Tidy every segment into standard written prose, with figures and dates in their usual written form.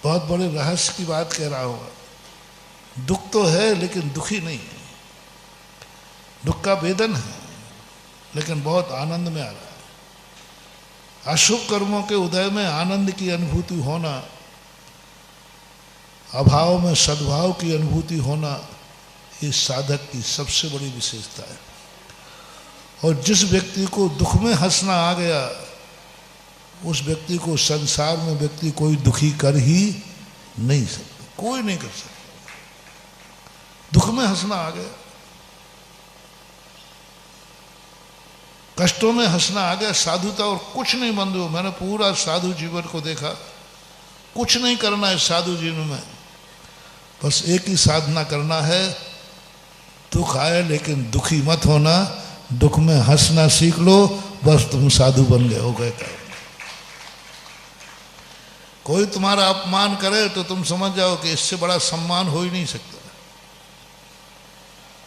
बहुत बड़े रहस्य की बात कह रहा हूँ। दुख तो है लेकिन दुखी नहीं है। दुख का वेदन है लेकिन बहुत आनंद में आ रहा है। अशुभ कर्मों के उदय में आनंद की अनुभूति होना, अभाव में सद्भाव की अनुभूति होना, ये साधक की सबसे बड़ी विशेषता है। और जिस व्यक्ति को दुख में हंसना आ गया, उस व्यक्ति को संसार में व्यक्ति कोई दुखी कर ही नहीं सकता, कोई नहीं कर सकता। दुख में हंसना आ गया, कष्टों में हंसना आ गया, साधुता और कुछ नहीं बंधु। मैंने पूरा साधु जीवन को देखा, कुछ नहीं करना है साधु जीवन में, बस एक ही साधना करना है, दुख आए लेकिन दुखी मत होना, दुख में हंसना सीख लो, बस तुम साधु बन गए, हो गए। कोई तुम्हारा अपमान करे तो तुम समझ जाओ कि इससे बड़ा सम्मान हो ही नहीं सकता।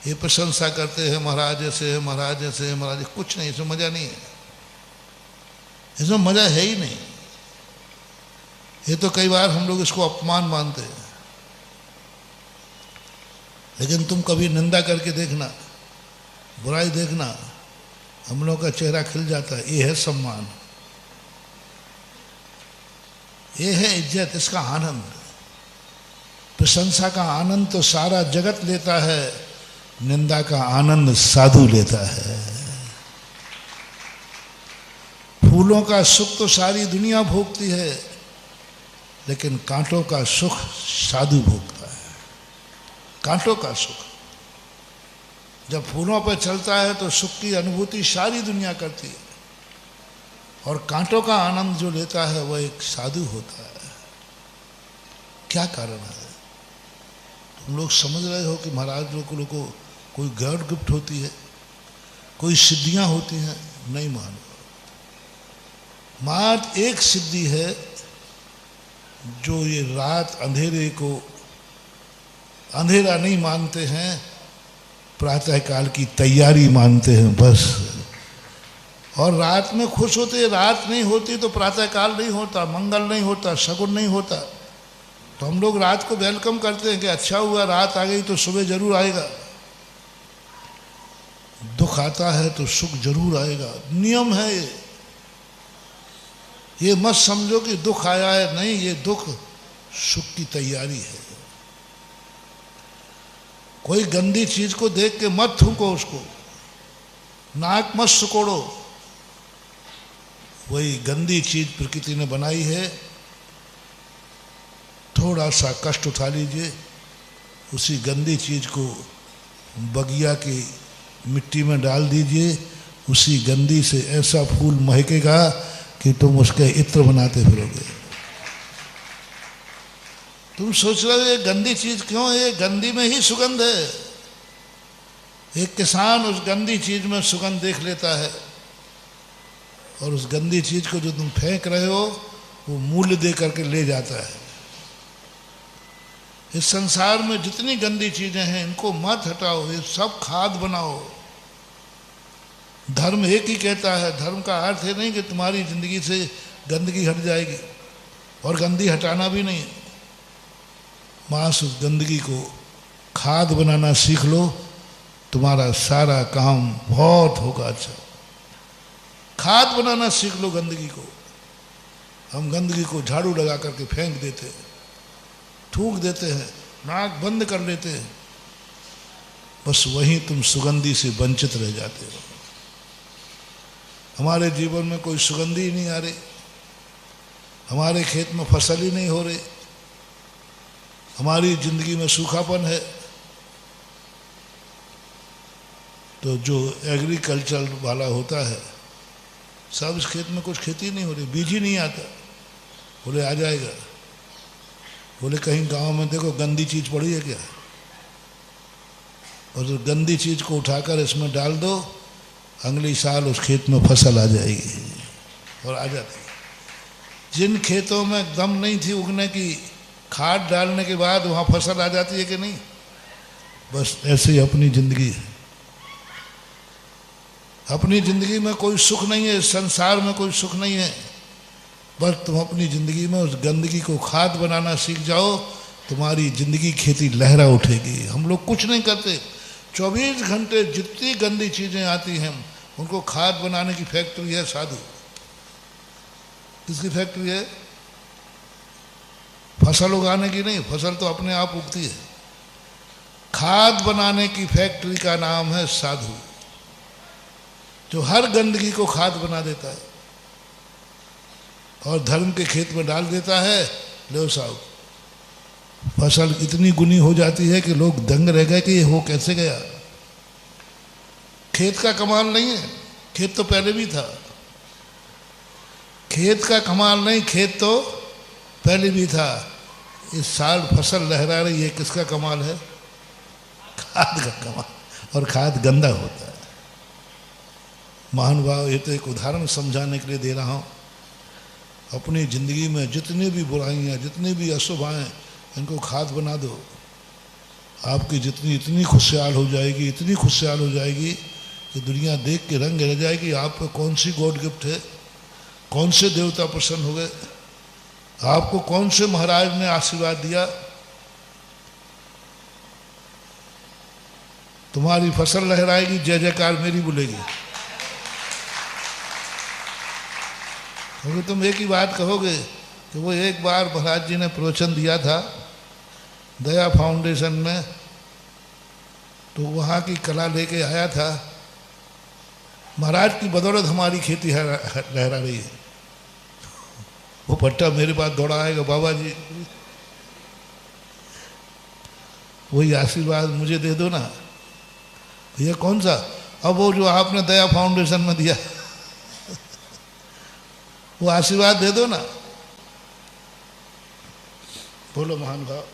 ये प्रशंसा करते हैं महाराज ऐसे है, महाराज ऐसे है, महाराज, कुछ नहीं, इसमें मजा नहीं है, इसमें मजा है ही नहीं। ये तो कई बार हम लोग इसको अपमान मानते हैं, लेकिन तुम कभी निंदा करके देखना, बुराई देखना, हम लोग का चेहरा खिल जाता है। ये है सम्मान, ये है इज्जत, इसका आनंद। प्रशंसा का आनंद तो सारा जगत लेता है, निंदा का आनंद साधु लेता है। फूलों का सुख तो सारी दुनिया भोगती है, लेकिन कांटों का सुख साधु भोगता है। कांटों का सुख जब फूलों पर चलता है तो सुख की अनुभूति सारी दुनिया करती है, और कांटों का आनंद जो लेता है वह एक साधु होता है। क्या कारण है? तुम लोग समझ रहे हो कि महाराज लोगों को कोई गॉड गिफ्ट होती है, कोई सिद्धियां होती हैं? नहीं मानो। मात्र एक सिद्धि है जो ये रात अंधेरे को अंधेरा नहीं मानते हैं, प्रातःकाल की तैयारी मानते हैं बस। और रात में खुश होते हैं, रात नहीं होती तो प्रातःकाल नहीं होता, मंगल नहीं होता, शगुन नहीं होता। तो हम लोग रात को वेलकम करते हैं कि अच्छा हुआ रात आ गई तो सुबह जरूर आएगा। दुख आता है तो सुख जरूर आएगा, नियम है ये मत समझो कि दुख आया है, नहीं, ये दुख सुख की तैयारी है। कोई गंदी चीज को देख के मत थूको, उसको नाक मत सुकोड़ो। वही गंदी चीज प्रकृति ने बनाई है, थोड़ा सा कष्ट उठा लीजिए, उसी गंदी चीज को बगिया की मिट्टी में डाल दीजिए, उसी गंदी से ऐसा फूल महकेगा कि तुम उसके इत्र बनाते फिरोगे। तुम सोच रहे हो ये गंदी चीज क्यों है? ये गंदी में ही सुगंध है। एक किसान उस गंदी चीज में सुगंध देख लेता है, और उस गंदी चीज को जो तुम फेंक रहे हो वो मूल्य दे करके ले जाता है। इस संसार में जितनी गंदी चीजें हैं इनको मत हटाओ, ये सब खाद बनाओ। धर्म एक ही कहता है, धर्म का अर्थ है नहीं कि तुम्हारी जिंदगी से गंदगी हट जाएगी, और गंदगी हटाना भी नहीं। मास उस गंदगी को खाद बनाना सीख लो, तुम्हारा सारा काम बहुत होगा अच्छा। खाद बनाना सीख लो गंदगी को। हम गंदगी को झाड़ू लगा करके फेंक देते हैं, थूक देते हैं, नाक बंद कर लेते हैं, बस वहीं तुम सुगंधी से वंचित रह जाते हो। हमारे जीवन में कोई सुगंधी ही नहीं आ रही, हमारे खेत में फसल ही नहीं हो रही, हमारी जिंदगी में सूखापन है। तो जो एग्रीकल्चर वाला होता है, सब इस खेत में कुछ खेती नहीं हो रही, बीज ही नहीं आता, बोले आ जाएगा। बोले कहीं गांव में देखो गंदी चीज पड़ी है क्या, और जो गंदी चीज को उठाकर इसमें डाल दो, अगले साल उस खेत में फसल आ जाएगी, और आ जाती है। जिन खेतों में दम नहीं थी उगने की, खाद डालने के बाद वहाँ फसल आ जाती है कि नहीं? बस ऐसे ही अपनी जिंदगी है। अपनी जिंदगी में कोई सुख नहीं है, संसार में कोई सुख नहीं है। बस तुम अपनी ज़िंदगी में उस गंदगी को खाद बनाना सीख जाओ, तुम्हारी ज़िंदगी खेती लहरा उठेगी। हम लोग कुछ नहीं करते, 24 घंटे जितनी गंदी चीज़ें आती हैं उनको खाद बनाने की फैक्ट्री है साधु। किसकी फैक्ट्री है? फसल उगाने की नहीं, फसल तो अपने आप उगती है। खाद बनाने की फैक्ट्री का नाम है साधु, जो हर गंदगी को खाद बना देता है और धर्म के खेत में डाल देता है। लो साहब, फसल इतनी गुनी हो जाती है कि लोग दंग रह गए कि ये हो कैसे गया। खेत का कमाल नहीं है, खेत तो पहले भी था। खेत का कमाल नहीं, खेत तो पहले भी था। इस साल फसल लहरा रही है, किसका कमाल है? खाद का कमाल। और खाद गंदा होता है। महानुभाव, ये तो एक उदाहरण समझाने के लिए दे रहा हूँ। अपनी ज़िंदगी में जितनी भी बुराइयाँ, जितनी भी अशुभ आएँ, इनको खाद बना दो। आपकी जितनी इतनी खुशहाल हो जाएगी, इतनी खुशहाल हो जाएगी कि दुनिया देख के रंग रह जाएगी। आपको कौन सी गॉड गिफ्ट है, कौन से देवता प्रसन्न हो गए, आपको कौन से महाराज ने आशीर्वाद दिया। तुम्हारी फसल लहराएगी, जय जयकार मेरी बोलेगी। क्योंकि तुम एक ही बात कहोगे कि वो एक बार महाराज जी ने प्रवचन दिया था दया फाउंडेशन में, तो वहाँ की कला लेके आया था। महाराज की बदौलत हमारी खेती लहरा रही है। वो पट्टा मेरे पास दौड़ा आएगा, बाबा जी वही आशीर्वाद मुझे दे दो ना। भैया कौन सा? अब वो जो आपने दया फाउंडेशन में दिया वो आशीर्वाद दे दो ना। बोलो महान भाव।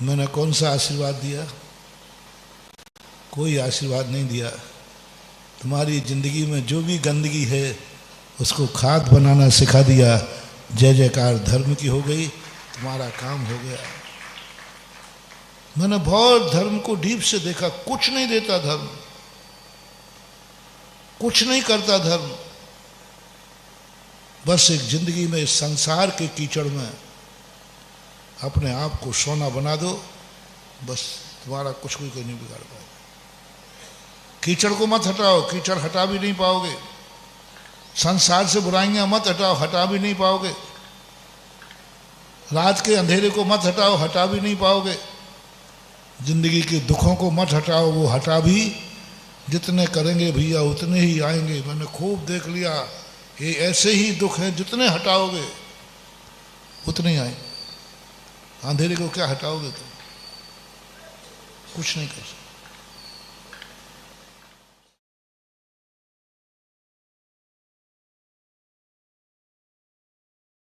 मैंने कौन सा आशीर्वाद दिया? कोई आशीर्वाद नहीं दिया। तुम्हारी ज़िंदगी में जो भी गंदगी है उसको खाद बनाना सिखा दिया। जय जयकार धर्म की हो गई, तुम्हारा काम हो गया। मैंने बहुत धर्म को डीप से देखा। कुछ नहीं देता धर्म, कुछ नहीं करता धर्म। बस एक जिंदगी में इस संसार के कीचड़ में अपने आप को सोना बना दो, बस तुम्हारा कुछ कोई नहीं बिगाड़ पाएगा। कीचड़ को मत हटाओ, कीचड़ हटा भी नहीं पाओगे। संसार से बुराइयां मत हटाओ, हटा भी नहीं पाओगे। रात के अंधेरे को मत हटाओ, हटा भी नहीं पाओगे। जिंदगी के दुखों को मत हटाओ, वो हटा भी जितने करेंगे भैया उतने ही आएंगे। मैंने खूब देख लिया, ये ऐसे ही दुख हैं, जितने हटाओगे उतने ही आएंगे। अंधेरे को क्या हटाओगे तुम? कुछ नहीं कर सकते।